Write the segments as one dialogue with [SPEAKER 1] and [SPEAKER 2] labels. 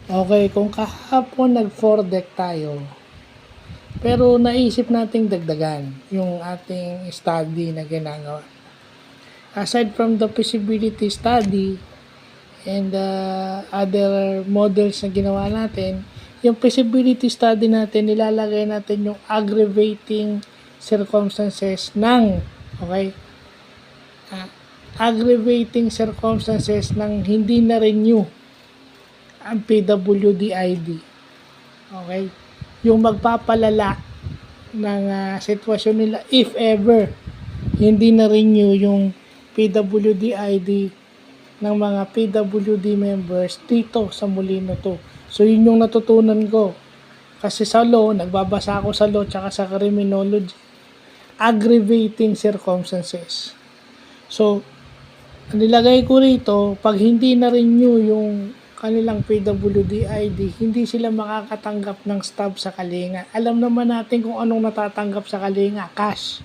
[SPEAKER 1] Okay, kung kahapon nag-4 deck tayo, pero naisip nating dagdagan yung ating study na ginagawa. Aside from the feasibility study and other models na ginawa natin, yung feasibility study natin, nilalagay natin yung aggravating circumstances ng, okay, aggravating circumstances ng hindi na-renew ang PWD-ID. Okay? Yung magpapalala ng sitwasyon nila if ever hindi na-renew yung PWD-ID ng mga PWD members dito sa Molino 2. So, yun yung natutunan ko. Kasi sa law, nagbabasa ako sa law tsaka sa criminology. Aggravating circumstances. So, nilagay ko rito, pag hindi na-renew yung kanilang PWD ID, hindi sila makakatanggap ng stub sa Kalinga. Alam naman natin kung anong natatanggap sa Kalinga, cash.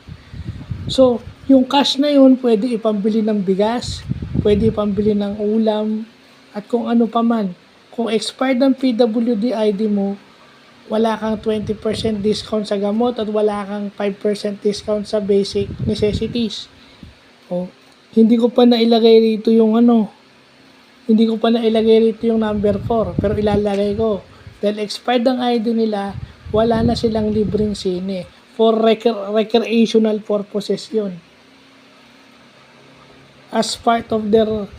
[SPEAKER 1] So, yung cash na yun, pwede ipambili ng bigas, pwede ipambili ng ulam, at kung ano pa man. Kung expired ang PWD ID mo, wala kang 20% discount sa gamot at wala kang 5% discount sa basic necessities. O, hindi ko pa nailagay rito yung hindi ko pa nailagay rito yung number 4, pero ilalagay ko. Dahil expired ang ID nila, wala na silang libreng sine. For recreational purposes yun. As part of their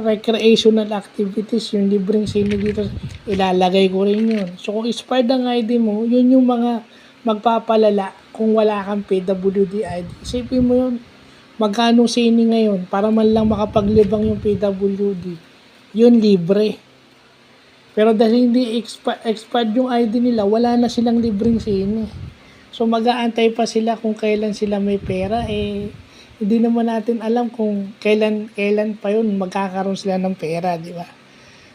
[SPEAKER 1] recreational activities, yung libreng sine dito, ilalagay ko rin yun. So kung expired ang ID mo, yun yung mga magpapalala kung wala kang PWD ID. Isipin mo yun, magkano sine ngayon para man lang makapaglibang yung PWD. Yun libre. Pero dahil hindi expired yung ID nila, wala na silang libreng sine. So mag-aantay pa sila kung kailan sila may pera. Hindi naman natin alam kung kailan pa yun magkakaroon sila ng pera, di ba?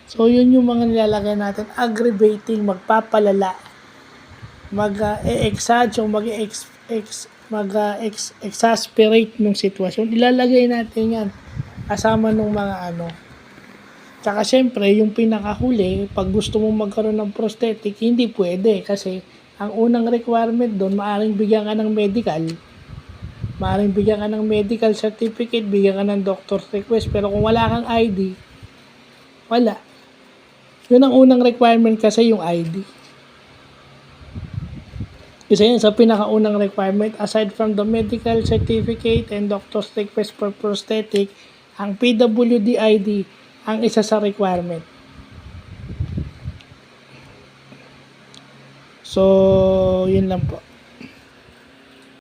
[SPEAKER 1] So yun yung mga nilalagay natin, aggravating, magpapalala, mag-exaggerate o mag-exasperate ng sitwasyon. Ilalagay natin yan kasama ng mga Tsaka syempre, yung pinakahuli, pag gusto mong magkaroon ng prosthetic, hindi pwede kasi ang unang requirement doon, maaring bigyan ka ng medical certificate, bigyan ka ng doctor's request, pero kung wala kang ID, wala. Yun ang unang requirement kasi yung ID. Isa yan sa pinakaunang requirement, aside from the medical certificate and doctor's request for prosthetic, ang PWD ID ang isa sa requirement. So, yun lang po.